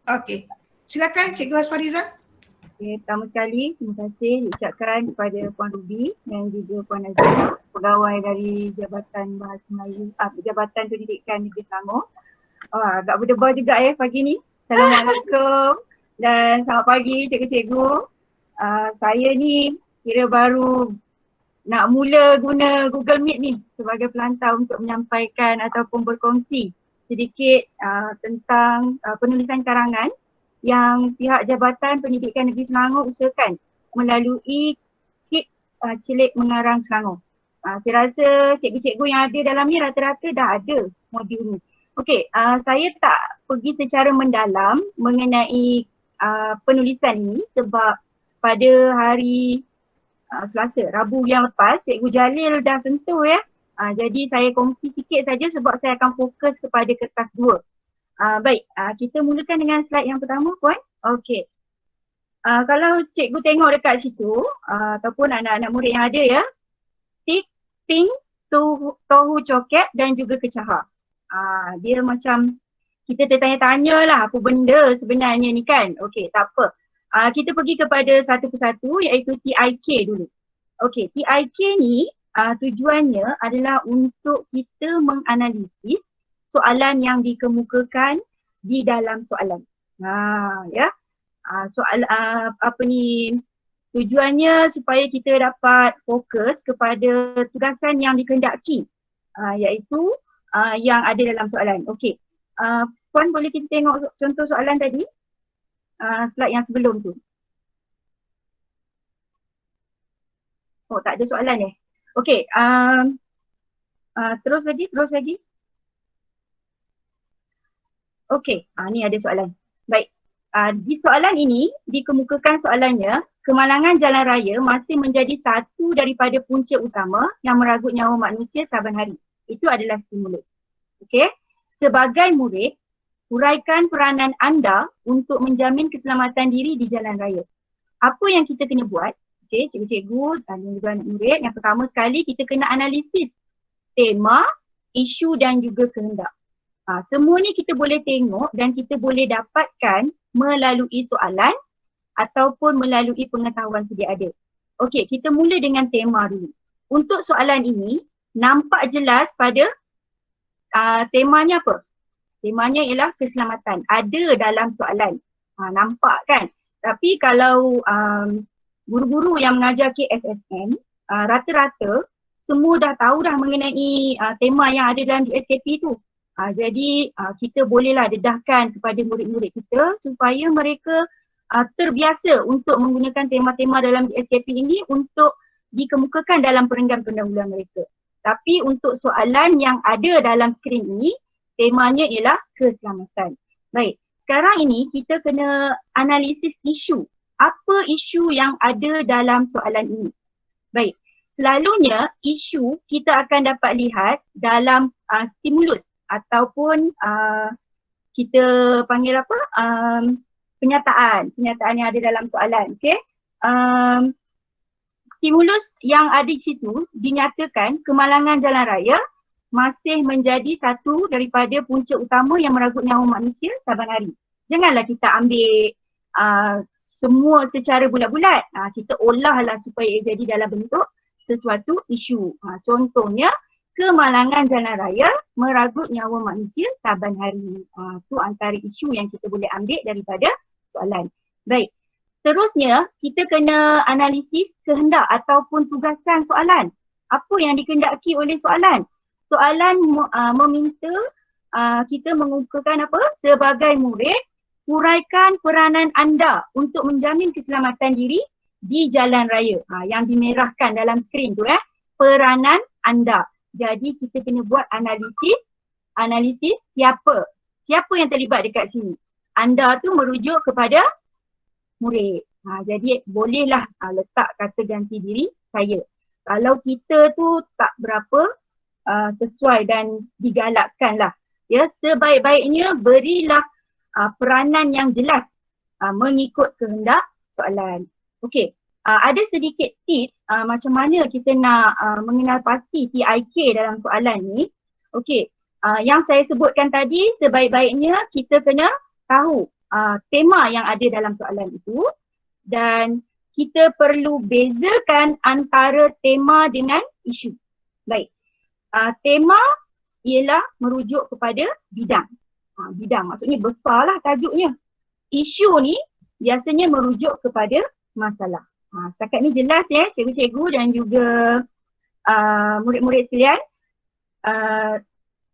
Okey. Silakan Cikgu Hasfariza. Okay, pertama sekali terima kasih diucapkan kepada Puan Ruby dan juga Puan Azizah, pegawai dari Jabatan Bahasa Melayu, Jabatan Pendidikan Negeri Selangor. Agak berdebar juga pagi ni. Assalamualaikum dan selamat pagi cikgu-cikgu. Saya ni kira baru nak mula guna Google Meet ni sebagai pelantar untuk menyampaikan ataupun berkongsi sedikit tentang penulisan karangan yang pihak Jabatan Pendidikan Negeri Selangor usahakan melalui KIK Celik Mengarang Selangor. Saya rasa cikgu-cikgu yang ada dalam ni rata-rata dah ada modul ni. Okey, saya tak pergi secara mendalam mengenai penulisan ini sebab pada hari Selasa, Rabu yang lepas, Cikgu Jalil dah sentuh jadi saya kongsi sikit saja sebab saya akan fokus kepada kertas 2. Baik, kita mulakan dengan slide yang pertama Puan. Okey. Kalau cikgu tengok dekat situ ataupun anak-anak murid yang ada tik, ting, tohu coket dan juga kecaha. Dia macam kita tertanya-tanya lah apa benda sebenarnya ni kan. Okey, tak apa. Kita pergi kepada satu persatu iaitu TIK dulu. Okey, TIK ni tujuannya adalah untuk kita menganalisis soalan yang dikemukakan di dalam soalan. Tujuannya supaya kita dapat fokus kepada tugasan yang dikehendaki iaitu yang ada dalam soalan. Okey. Puan boleh kita tengok contoh soalan tadi? Slide yang sebelum tu. Oh, tak ada soalan Okey. Terus lagi. Okey, ni ada soalan. Baik, di soalan ini dikemukakan soalannya, kemalangan jalan raya masih menjadi satu daripada punca utama yang meragut nyawa manusia saban hari. Itu adalah stimulus. Okey, sebagai murid, huraikan peranan anda untuk menjamin keselamatan diri di jalan raya. Apa yang kita kena buat? Okey, cikgu-cikgu dan juga anak murid, yang pertama sekali kita kena analisis tema, isu dan juga kehendak. Semua ni kita boleh tengok dan kita boleh dapatkan melalui soalan ataupun melalui pengetahuan sedia ada. Okey, kita mula dengan tema dulu. Untuk soalan ini, nampak jelas pada temanya apa? Temanya ialah keselamatan. Ada dalam soalan. Nampak kan? Tapi kalau guru-guru yang mengajar KSSM, rata-rata semua dah tahu dah mengenai tema yang ada dalam DSKP tu. Jadi kita bolehlah dedahkan kepada murid-murid kita supaya mereka terbiasa untuk menggunakan tema-tema dalam DSKP ini untuk dikemukakan dalam perenggan pendahuluan mereka. Tapi untuk soalan yang ada dalam skrin ini, temanya ialah keselamatan. Baik, sekarang ini kita kena analisis isu. Apa isu yang ada dalam soalan ini? Baik, selalunya isu kita akan dapat lihat dalam stimulus ataupun kita panggil apa? Penyataan yang ada dalam soalan. Okey. Stimulus yang ada di situ dinyatakan kemalangan jalan raya masih menjadi satu daripada punca utama yang meragut nyawa manusia saban hari. Janganlah kita ambil semua secara bulat-bulat. Kita olahlah supaya jadi dalam bentuk sesuatu isu. Contohnya kemalangan jalan raya meragut nyawa manusia saban hari. Itu antara isu yang kita boleh ambil daripada soalan. Baik, terusnya kita kena analisis kehendak ataupun tugasan soalan. Apa yang dikehendaki oleh soalan? Soalan meminta kita mengukuhkan apa? Sebagai murid, huraikan peranan anda untuk menjamin keselamatan diri di jalan raya. Yang dimerahkan dalam skrin tu peranan anda. Jadi kita kena buat analisis siapa yang terlibat dekat sini. Anda tu merujuk kepada murid. Jadi bolehlah letak kata ganti diri saya. Kalau kita tu tak berapa sesuai dan digalakkan lah. Sebaik-baiknya berilah peranan yang jelas mengikut kehendak soalan. Okey. Ada sedikit tips macam mana kita nak mengenal pasti TIK dalam soalan ni. Okey, yang saya sebutkan tadi sebaik-baiknya kita kena tahu tema yang ada dalam soalan itu, dan kita perlu bezakan antara tema dengan isu. Baik, tema ialah merujuk kepada bidang. Bidang maksudnya besarlah tajuknya. Isu ni biasanya merujuk kepada masalah. Setakat ni jelas ya cikgu-cikgu dan juga murid-murid sekalian.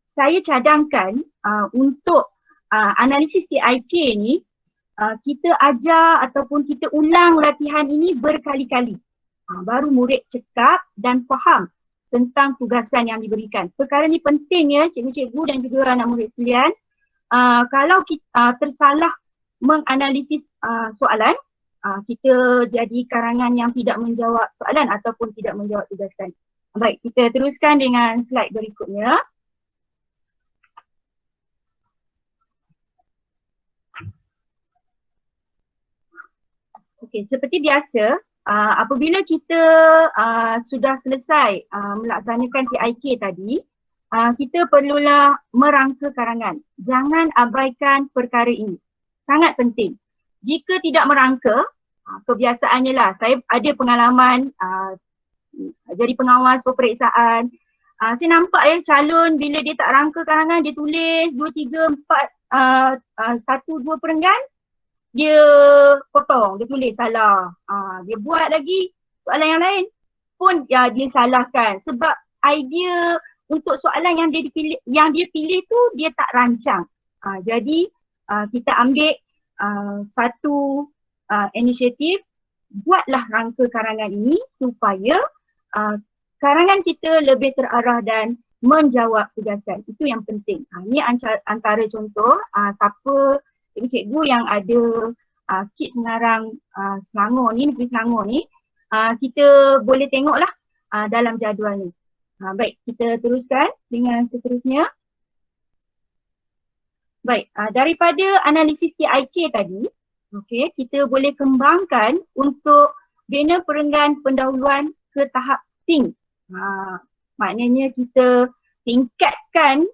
Saya cadangkan untuk analisis TIK ni kita ajar ataupun kita ulang latihan ini berkali-kali. Baru murid cekap dan faham tentang tugasan yang diberikan. Perkara ni penting ya cikgu-cikgu dan juga anak murid sekalian. Kalau kita tersalah menganalisis soalan, kita jadi karangan yang tidak menjawab soalan ataupun tidak menjawab tugasan. Baik, kita teruskan dengan slide berikutnya. Okey, seperti biasa, apabila kita sudah selesai melaksanakan TIK tadi, kita perlulah merangka karangan. Jangan abaikan perkara ini. Sangat penting. Jika tidak merangka, kebiasaannya lah, saya ada pengalaman jadi pengawas peperiksaan. Saya nampak calon bila dia tak rangka karangan, dia tulis 2, 3, 4, 1, 2 perenggan, dia potong, dia tulis salah. Dia buat lagi soalan yang lain pun dia salahkan sebab idea untuk soalan yang dia pilih tu dia tak rancang. Jadi kita ambil satu inisiatif, buatlah rangka karangan ini supaya karangan kita lebih terarah dan menjawab tugasan. Itu yang penting. Ini antara contoh siapa cikgu yang ada kit Mengarang Selangor ni, Negeri Selangor ni, kita boleh tengoklah dalam jadual ni. Baik, kita teruskan dengan seterusnya. Baik, daripada analisis TIK tadi, okay, kita boleh kembangkan untuk bina perenggan pendahuluan ke tahap ting. Maknanya kita tingkatkan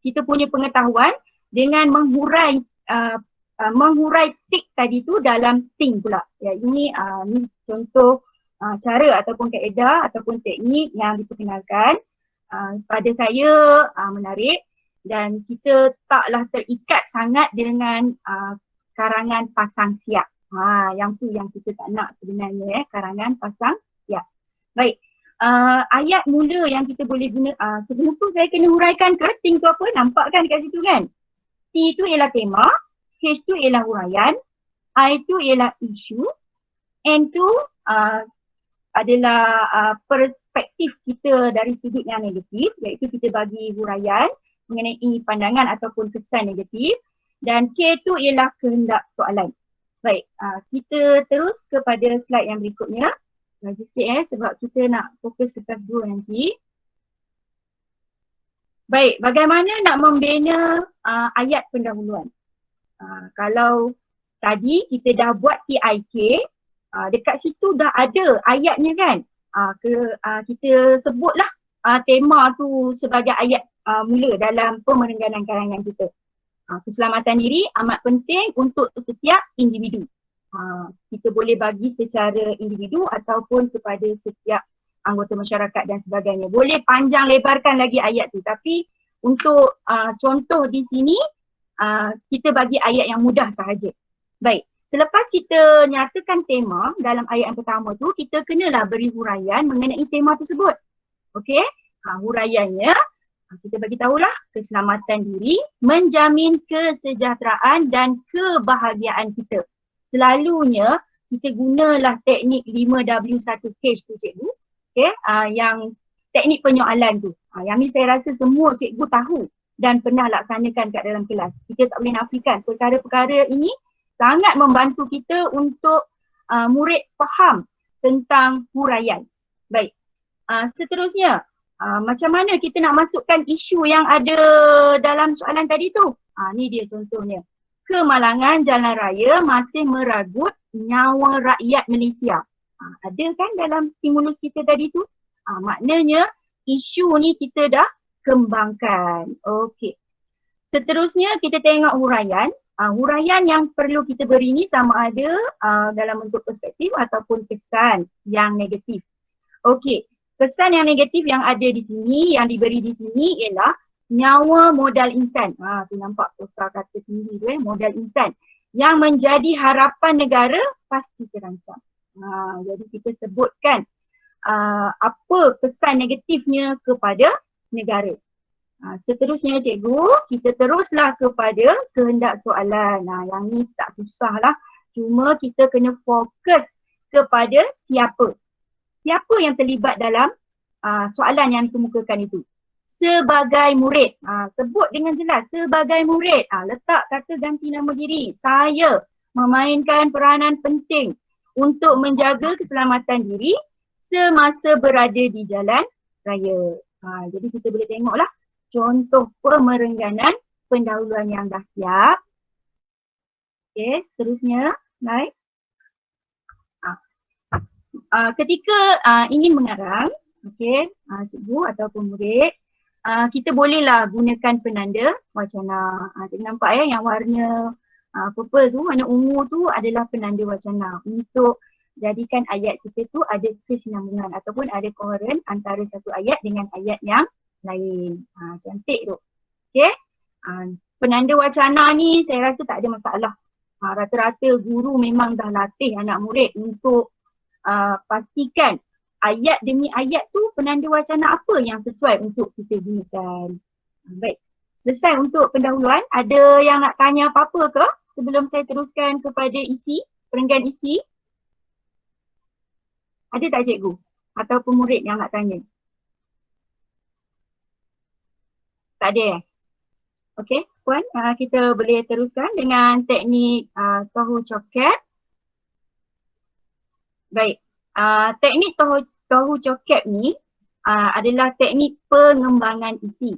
kita punya pengetahuan dengan menghurai tik tadi tu dalam ting pula. Ya, ini contoh cara ataupun kaedah ataupun teknik yang diperkenalkan. Pada saya menarik dan kita taklah terikat sangat dengan karangan pasang siap. Yang tu yang kita tak nak sebenarnya karangan pasang siap. Baik, ayat mula yang kita boleh guna, sebelum tu saya kena huraikan ke ting tu apa, nampak kan dekat situ kan? T tu ialah tema, H tu ialah huraian, I tu ialah isu, N tu adalah perspektif kita dari sudut yang negatif, iaitu kita bagi huraian mengenai pandangan ataupun kesan negatif, dan K tu ialah kehendak soalan. Baik, kita terus kepada slide yang berikutnya. Lagi sikit sebab kita nak fokus ke kelas 2 nanti. Baik, bagaimana nak membina ayat pendahuluan? Kalau tadi kita dah buat TIK, dekat situ dah ada ayatnya kan? Kita sebutlah tema tu sebagai ayat mula dalam pemerengganan karangan kita. Keselamatan diri amat penting untuk setiap individu. Kita boleh bagi secara individu ataupun kepada setiap anggota masyarakat dan sebagainya. Boleh panjang lebarkan lagi ayat tu, tapi untuk contoh di sini kita bagi ayat yang mudah sahaja. Baik, selepas kita nyatakan tema dalam ayat yang pertama tu, kita kenalah beri huraian mengenai tema tersebut. Okey, huraiannya kita bagi tahulah keselamatan diri menjamin kesejahteraan dan kebahagiaan kita. Selalunya kita gunalah teknik 5W1H tu cikgu. Okay, yang teknik penyoalan tu. Yang ni saya rasa semua cikgu tahu dan pernah laksanakan kat dalam kelas. Kita tak boleh nafikan perkara-perkara ini sangat membantu kita untuk murid faham tentang huraian. Baik, seterusnya macam mana kita nak masukkan isu yang ada dalam soalan tadi tu? Ni dia contohnya. Kemalangan jalan raya masih meragut nyawa rakyat Malaysia. Ada kan dalam stimulus kita tadi tu? Maknanya isu ni kita dah kembangkan. Okey. Seterusnya kita tengok huraian. Huraian yang perlu kita beri ni sama ada dalam bentuk perspektif ataupun kesan yang negatif. Okey, kesan yang negatif yang ada di sini, yang diberi di sini ialah nyawa modal insan. Tu nampak kosa kata tinggi tu modal insan. Yang menjadi harapan negara pasti terancam. Jadi kita sebutkan apa kesan negatifnya kepada negara. Seterusnya cikgu, kita teruslah kepada kehendak soalan. Yang ni tak susah lah. Cuma kita kena fokus kepada siapa. Siapa yang terlibat dalam soalan yang dikemukakan itu. Sebagai murid. Sebut dengan jelas, sebagai murid. Letak kata ganti nama diri. Saya memainkan peranan penting untuk menjaga keselamatan diri semasa berada di jalan raya. Jadi kita boleh tengoklah contoh pemerengganan pendahuluan yang dah siap. Okey, seterusnya slide. Ketika ingin mengarang, okey, cikgu ataupun murid, kita bolehlah gunakan penanda wacana. Cikgu nampak yang warna purple tu, warna ungu tu adalah penanda wacana untuk jadikan ayat kita tu ada kesinambungan ataupun ada koheren antara satu ayat dengan ayat yang lain. Cantik tu. Okey. Penanda wacana ni saya rasa tak ada masalah. Rata-rata guru memang dah latih anak murid untuk pastikan ayat demi ayat tu penanda wacana apa yang sesuai untuk kita gunakan. Baik. Selesai untuk pendahuluan. Ada yang nak tanya apa-apa ke sebelum saya teruskan kepada isi, perenggan isi? Ada tak cikgu ataupun murid yang nak tanya? Tak ada. Okey, puan, kita boleh teruskan dengan teknik tahu coket. Baik, teknik tahu coket ni adalah teknik pengembangan isi.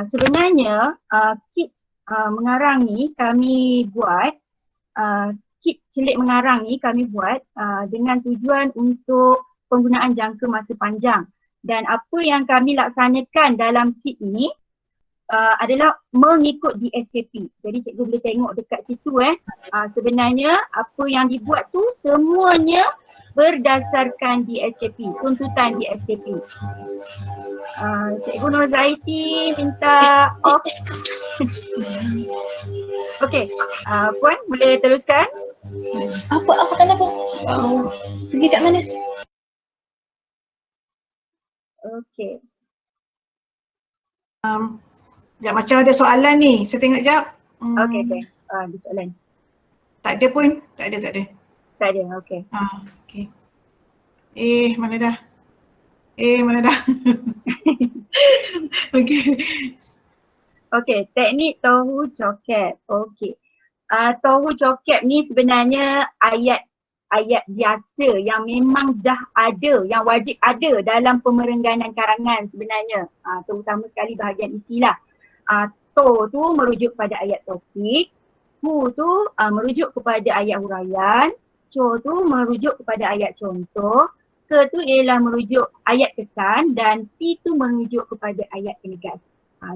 Sebenarnya kit mengarang ni kami buat, kit celik mengarang ni kami buat dengan tujuan untuk penggunaan jangka masa panjang. Dan apa yang kami laksanakan dalam kit ini adalah mengikut DSKP. Jadi cikgu boleh tengok dekat situ sebenarnya apa yang dibuat tu semuanya berdasarkan DSKP, tuntutan DSKP. Cikgu Nur Zaiti minta off. Okey, puan boleh teruskan? Kenapa? Pergi kat mana? Okey. Sekejap, macam ada soalan ni. Saya tengok sekejap. Okey. Ada soalan. Tak ada pun. Tak ada. Tak ada, okey. Okey. Mana dah? Okey. Okey, teknik tahu coket. Okey. Tahu coket ni sebenarnya ayat biasa yang memang dah ada, yang wajib ada dalam pemerengganan karangan sebenarnya. Terutama sekali bahagian isilah. To tu merujuk kepada ayat topik, hu tu merujuk kepada ayat huraian, co tu merujuk kepada ayat contoh, ke tu ialah merujuk ayat kesan dan pi tu merujuk kepada ayat penegas.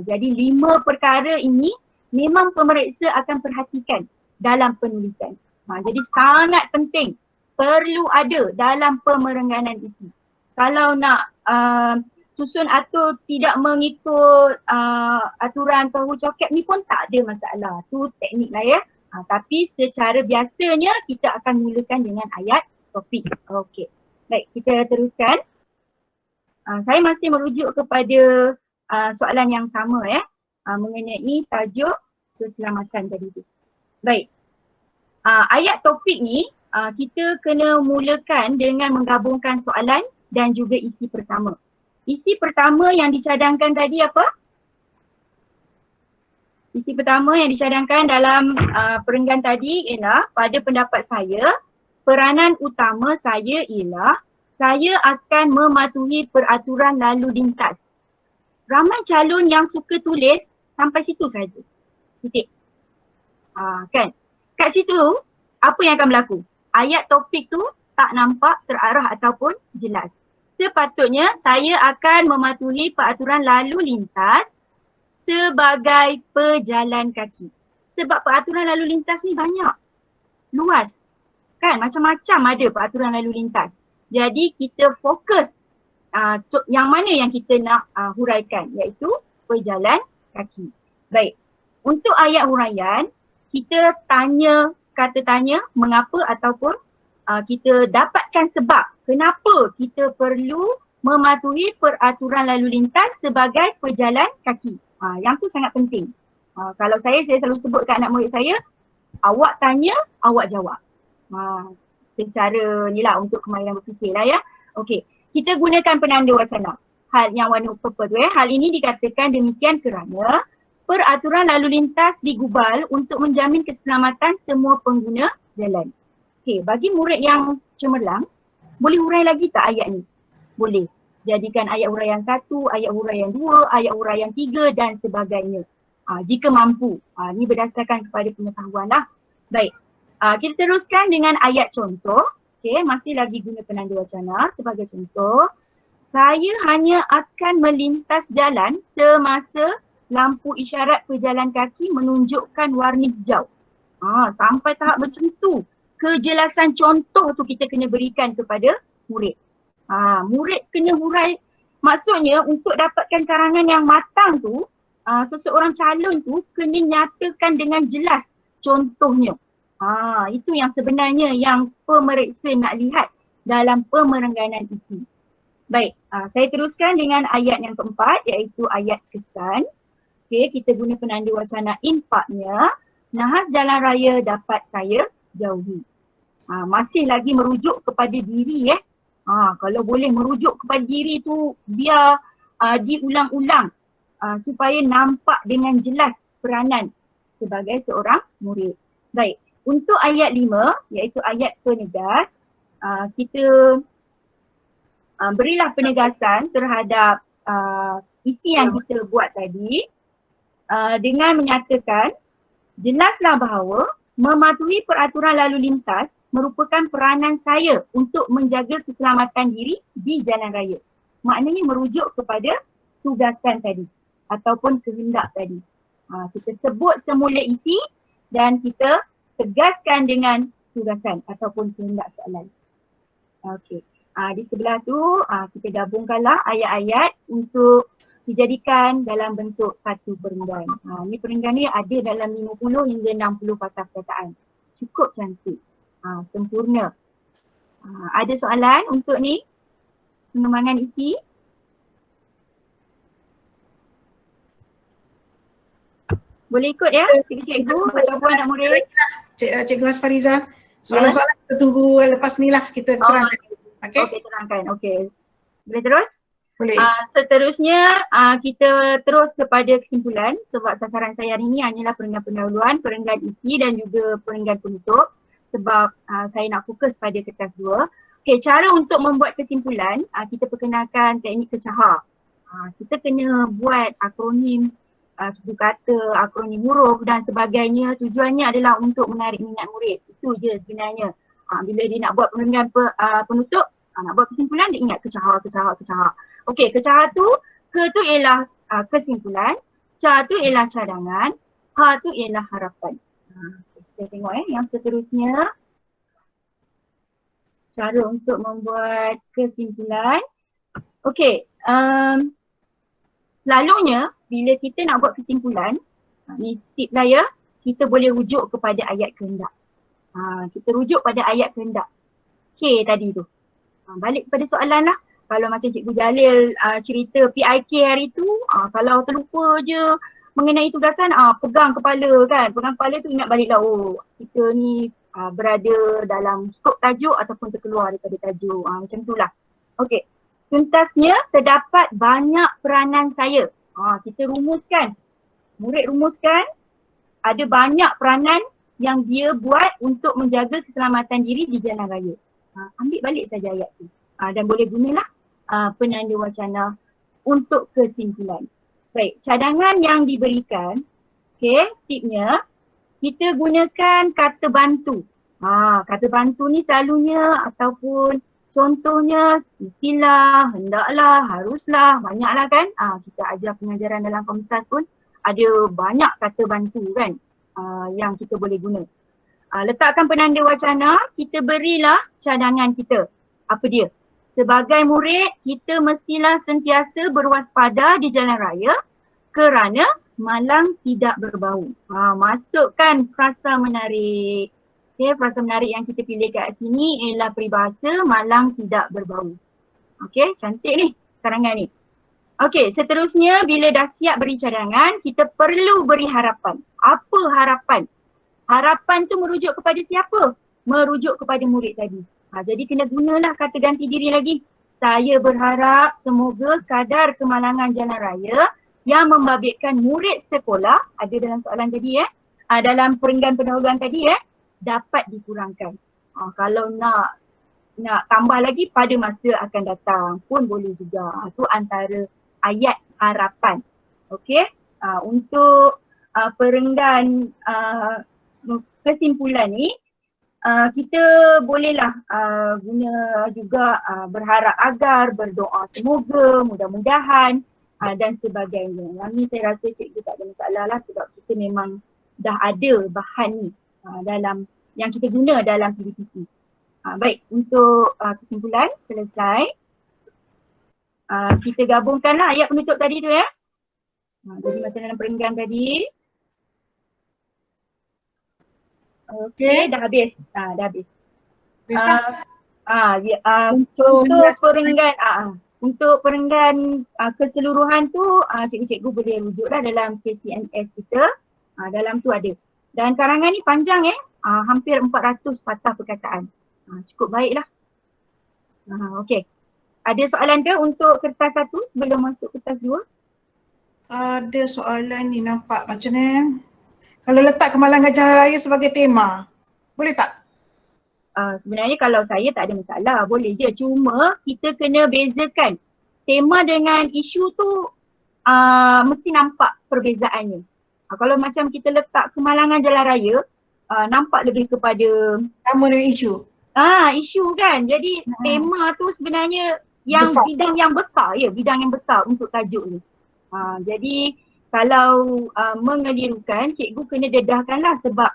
Jadi 5 perkara ini memang pemeriksa akan perhatikan dalam penulisan. Jadi sangat penting, perlu ada dalam pemerengganan isi. Kalau nak susun atur tidak mengikut aturan tahu coket ni pun tak ada masalah. Tu teknik lah ya. Tapi secara biasanya kita akan mulakan dengan ayat topik. Okey. Baik, kita teruskan. Saya masih merujuk kepada soalan yang sama ya. Mengenai tajuk keselamatan tadi tu. Baik. Ayat topik ni kita kena mulakan dengan menggabungkan soalan dan juga isi pertama. Isi pertama yang dicadangkan tadi apa? Isi pertama yang dicadangkan dalam perenggan tadi ialah pada pendapat saya, peranan utama saya ialah saya akan mematuhi peraturan lalu lintas. Ramai calon yang suka tulis sampai situ saja. Titik. Kan? Kat situ apa yang akan berlaku? Ayat topik tu tak nampak terarah ataupun jelas. Sepatutnya saya akan mematuhi peraturan lalu lintas sebagai pejalan kaki. Sebab peraturan lalu lintas ni banyak, luas kan, macam-macam ada peraturan lalu lintas. Jadi kita fokus yang mana yang kita nak huraikan, iaitu pejalan kaki. Baik, untuk ayat huraian kita kata tanya mengapa ataupun kita dapatkan sebab kenapa kita perlu mematuhi peraturan lalu lintas sebagai pejalan kaki. Yang tu sangat penting. Kalau saya selalu sebut kat anak murid saya, awak tanya, awak jawab. Secara ni lah untuk kemahiran berfikir lah ya. Okey, kita gunakan penanda wacana. Hal yang warna purple tu hal ini dikatakan demikian kerana peraturan lalu lintas digubal untuk menjamin keselamatan semua pengguna jalan. Okey, bagi murid yang cemerlang, boleh hurai lagi tak ayat ni? Boleh. Jadikan ayat huraian 1, ayat huraian 2, ayat huraian 3 dan sebagainya. Jika mampu. Ni berdasarkan kepada pengetahuan lah. Baik. Kita teruskan dengan ayat contoh. Okey, masih lagi guna penanda wacana sebagai contoh. Saya hanya akan melintas jalan semasa lampu isyarat pejalan kaki menunjukkan warna hijau. Sampai tahap macam tu. Kejelasan contoh tu kita kena berikan kepada murid. Murid kena hurai. Maksudnya untuk dapatkan karangan yang matang tu, seseorang calon tu kena nyatakan dengan jelas contohnya. Itu yang sebenarnya yang pemeriksa nak lihat dalam pemerengganan isi. Baik, saya teruskan dengan ayat yang keempat iaitu ayat kesan. Okey, kita guna penanda wacana infaknya. Nahas jalan raya dapat saya jauhi. Masih lagi merujuk kepada diri kalau boleh merujuk kepada diri tu biar diulang-ulang supaya nampak dengan jelas peranan sebagai seorang murid. Baik, untuk ayat 5 iaitu ayat penegas, kita berilah penegasan terhadap isi yang kita buat tadi dengan menyatakan jelaslah bahawa mematuhi peraturan lalu lintas merupakan peranan saya untuk menjaga keselamatan diri di jalan raya. Maknanya merujuk kepada tugasan tadi ataupun kehendak tadi. Kita sebut semula isi dan kita tegaskan dengan tugasan ataupun kehendak soalan. Okey. Di sebelah tu kita gabungkanlah ayat-ayat untuk dijadikan dalam bentuk satu perenggan. Ni perenggan ni ada dalam 50 hingga 60 patah perkataan. Cukup cantik. Sempurna. Ada soalan untuk ni? Pengembangan isi? Boleh ikut ya cikgu ataupun anak murid? Cikgu Hasfariza, soalan-soalan kita tunggu lepas ni lah kita terangkan. Okey, terangkan. Okey. Boleh terus? Boleh. Seterusnya kita terus kepada kesimpulan sebab sasaran saya hari ini hanyalah perenggan pendahuluan, perenggan isi dan juga perenggan penutup sebab saya nak fokus pada kertas 2. Okey, cara untuk membuat kesimpulan, kita perkenalkan teknik kecahar. Kita kena buat akronim, suku kata, akronim huruf dan sebagainya. Tujuannya adalah untuk menarik minat murid. Itu je sebenarnya. Bila dia nak buat perenggan penutup, nak buat kesimpulan, dia ingat kecahar. Okey, kecahar tu, ke tu ialah kesimpulan, ca tu ialah cadangan, ha tu ialah harapan. Kita tengok yang seterusnya. Cara untuk membuat kesimpulan. Okey, selalunya bila kita nak buat kesimpulan, ni tip lah ya, kita boleh rujuk kepada ayat kehendak. Kita rujuk pada ayat kehendak. K tadi tu. Balik kepada soalan lah. Kalau macam Cikgu Jalil cerita PIK hari tu, kalau terlupa je mengenai tugasan, pegang kepala kan. Pegang kepala tu ingat balik lah, kita ni berada dalam skop tajuk ataupun terkeluar daripada tajuk. Macam tu lah. Okey. Tuntasnya terdapat banyak peranan saya. Kita rumuskan. Murid rumuskan ada banyak peranan yang dia buat untuk menjaga keselamatan diri di jalan raya. Ambil balik saja ayat tu. Dan boleh gunalah penanda wacana untuk kesimpulan. Baik, cadangan yang diberikan, okey, tipnya kita gunakan kata bantu. Kata bantu ni selalunya ataupun contohnya mestilah, hendaklah, haruslah, banyaklah kan. Kita ajar pengajaran dalam Komsas pun ada banyak kata bantu kan yang kita boleh guna. Letakkan penanda wacana, kita berilah cadangan kita. Apa dia? Sebagai murid, kita mestilah sentiasa berwaspada di jalan raya kerana malang tidak berbau. Masukkan frasa menarik. Okay, frasa menarik yang kita pilih kat sini ialah peribahasa malang tidak berbau. Okay, cantik ni karangan ni. Okay, seterusnya bila dah siap beri cadangan, kita perlu beri harapan. Apa harapan? Harapan tu merujuk kepada siapa? Merujuk kepada murid tadi. Jadi kena gunalah kata ganti diri lagi. Saya berharap semoga kadar kemalangan jalan raya yang membabitkan murid sekolah, ada dalam soalan tadi dalam perenggan pendahuluan tadi dapat dikurangkan. Kalau nak tambah lagi pada masa akan datang pun boleh juga. Itu antara ayat harapan. Okey. Untuk perenggan kesimpulan ni, kita bolehlah guna juga berharap agar, berdoa semoga, mudah-mudahan dan sebagainya. Yang ni saya rasa cikgu tak ada masalah lah sebab kita memang dah ada bahan ni dalam yang kita guna dalam PDPC. Baik, untuk kesimpulan selesai. Kita gabungkanlah ayat penutup tadi tu jadi macam dalam perenggan tadi. Okey, dah habis. Dah habis. Untuk perenggan keseluruhan tu cikgu-cikgu boleh rujuklah dalam KCMS kita. Dalam tu ada. Dan karangan ni panjang hampir 400 patah perkataan. Cukup baiklah. Okey. Ada soalan ke untuk kertas 1 sebelum masuk kertas 2? Ada soalan ni nampak macam ni. Kalau letak kemalangan jalan raya sebagai tema, boleh tak? Sebenarnya kalau saya tak ada masalah, boleh je. Cuma kita kena bezakan tema dengan isu tu mesti nampak perbezaannya. Kalau macam kita letak kemalangan jalan raya, nampak lebih kepada sama dengan isu. Isu kan. Jadi tema tu sebenarnya yang besar. Bidang yang besar untuk tajuk ni. Jadi kalau mengelirukan, cikgu kena dedahkanlah sebab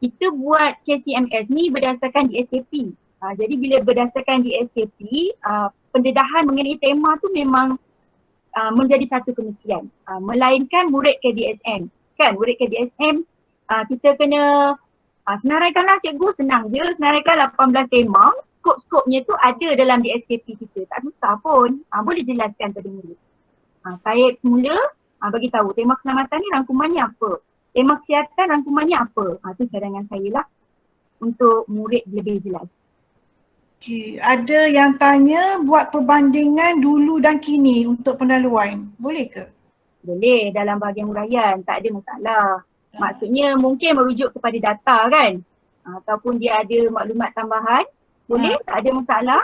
kita buat KCMS ni berdasarkan DSKP. Jadi bila berdasarkan DSKP, pendedahan mengenai tema tu memang menjadi satu kemestian. Melainkan murid KDSM. Kan murid KDSM kita kena senaraikanlah cikgu, senang je. Senaraikan 18 tema. Skop-skopnya tu ada dalam DSKP kita. Tak susah pun. Boleh jelaskan pada murid. Saya semula bagi tahu tema keselamatan ni rangkumannya apa. Tema kesihatan rangkumannya apa. Itu cadangan saya lah untuk murid lebih jelas. Okay. Ada yang tanya buat perbandingan dulu dan kini untuk pendahuluan. Boleh ke? Boleh dalam bahagian huraian. Tak ada masalah. Maksudnya mungkin merujuk kepada data kan. Ataupun dia ada maklumat tambahan. Boleh, tak ada masalah.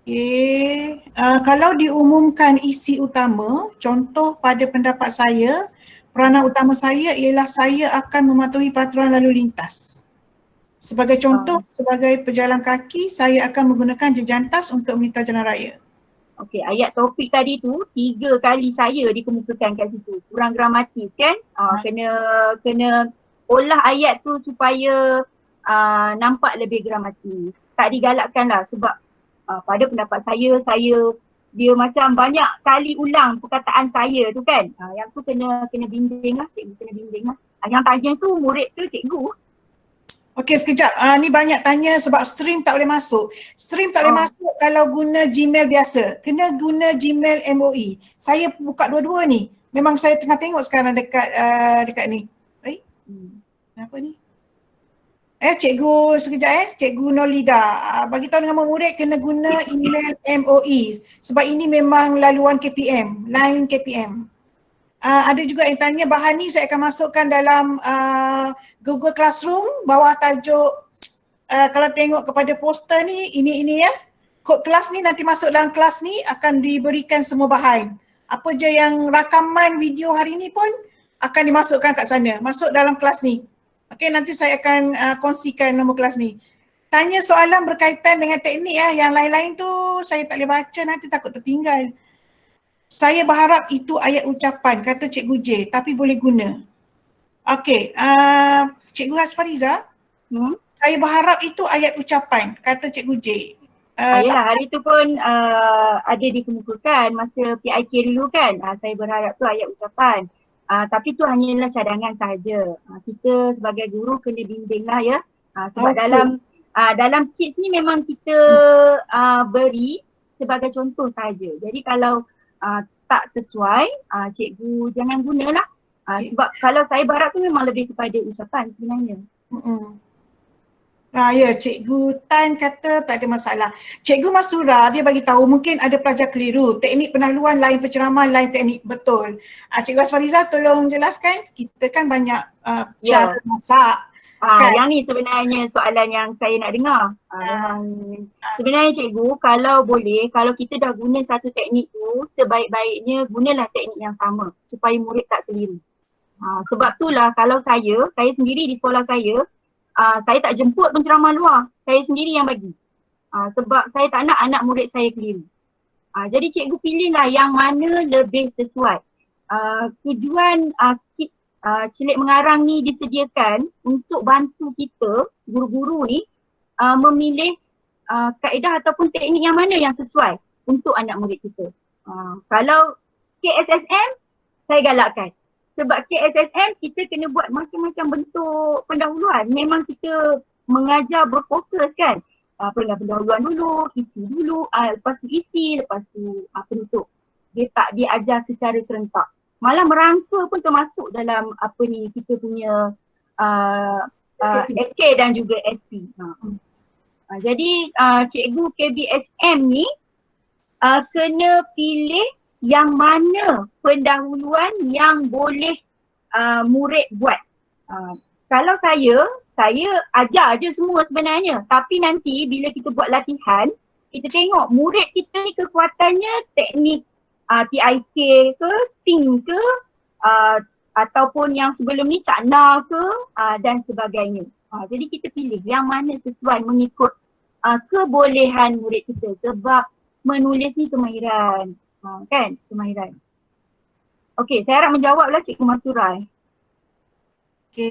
Okay. Kalau diumumkan isi utama, contoh pada pendapat saya, peranan utama saya ialah saya akan mematuhi peraturan lalu lintas. Sebagai contoh, sebagai pejalan kaki, saya akan menggunakan jejantas untuk melintas jalan raya. Okey, ayat topik tadi tu 3 kali saya dikemukakan kat situ. Kurang gramatis kan? Kena olah ayat tu supaya nampak lebih gramatis. Tak digalakkan lah sebab pada pendapat saya dia macam banyak kali ulang perkataan saya tu kan. Yang tu kena bimbing lah, cikgu kena bimbing lah. Yang tanya tu murid tu cikgu. Okey, sekejap. Ni banyak tanya sebab stream tak boleh masuk. Stream tak boleh masuk kalau guna Gmail biasa. Kena guna Gmail MOE. Saya buka dua-dua ni. Memang saya tengah tengok sekarang dekat ni. Baik. Apa ni? Cikgu sekejap Cikgu Nolida. Bagi tahu dengan murid kena guna email MOE. Sebab ini memang laluan KPM, line KPM. Ada juga yang tanya bahan ni saya akan masukkan dalam Google Classroom bawah tajuk kalau tengok kepada poster ni ini kod kelas ni nanti masuk dalam kelas ni akan diberikan semua bahan. Apa je yang rakaman video hari ni pun akan dimasukkan kat sana, masuk dalam kelas ni. Okey, nanti saya akan kongsikan nombor kelas ni. Tanya soalan berkaitan dengan teknik yang lain-lain tu saya tak boleh baca nanti takut tertinggal. Saya berharap itu ayat ucapan, kata Cikgu J, tapi boleh guna. Okey, Cikgu Hasfariza, saya berharap itu ayat ucapan, kata Cikgu J. Yelah, hari tu pun ada dikemukakan masa PIK dulu kan. Saya berharap tu ayat ucapan. Tapi tu hanyalah cadangan sahaja. Kita sebagai guru kena bimbing lah ya. Sebab dalam kids ni memang kita beri sebagai contoh sahaja. Jadi kalau tak sesuai, cikgu jangan gunalah. Sebab kalau saya berharap tu memang lebih kepada ucapan sebenarnya. Ya, Cikgu Tan kata tak ada masalah. Cikgu Masura dia bagi tahu mungkin ada pelajar keliru. Teknik pendahuluan lain penceramah lain teknik, betul. Cikgu Asfariza tolong jelaskan. Kita kan banyak cara masak. Kan? Yang ni sebenarnya soalan yang saya nak dengar. Sebenarnya cikgu, kalau boleh, kalau kita dah guna satu teknik tu, sebaik-baiknya gunalah teknik yang sama supaya murid tak keliru. Sebab itulah kalau saya sendiri di sekolah saya tak jemput penceramah luar, saya sendiri yang bagi. Sebab saya tak nak anak murid saya keliru. Jadi cikgu pilihlah yang mana lebih sesuai. Tujuan kids Celik Mengarang ni disediakan untuk bantu kita, guru-guru ni memilih kaedah ataupun teknik yang mana yang sesuai untuk anak murid kita. Kalau KSSM, saya galakkan. Sebab KSSM kita kena buat macam-macam bentuk pendahuluan. Memang kita mengajar berfokus kan. Pendahuluan dulu, isi dulu, lepas tu isi, lepas tu penutup. Dia tak diajar secara serentak. Malah merangka pun termasuk dalam kita punya SK dan juga SP. Jadi cikgu KBSM ni kena pilih yang mana pendahuluan yang boleh murid buat. Kalau saya ajar je semua sebenarnya, tapi nanti bila kita buat latihan, kita tengok murid kita ni kekuatannya teknik TIK ke, Ting ke, ataupun yang sebelum ni Cakna ke dan sebagainya. Jadi kita pilih yang mana sesuai mengikut kebolehan murid kita, sebab menulis ni kemahiran. Kan? Kemahiran. Okey, saya harap menjawablah Cikgu Masura.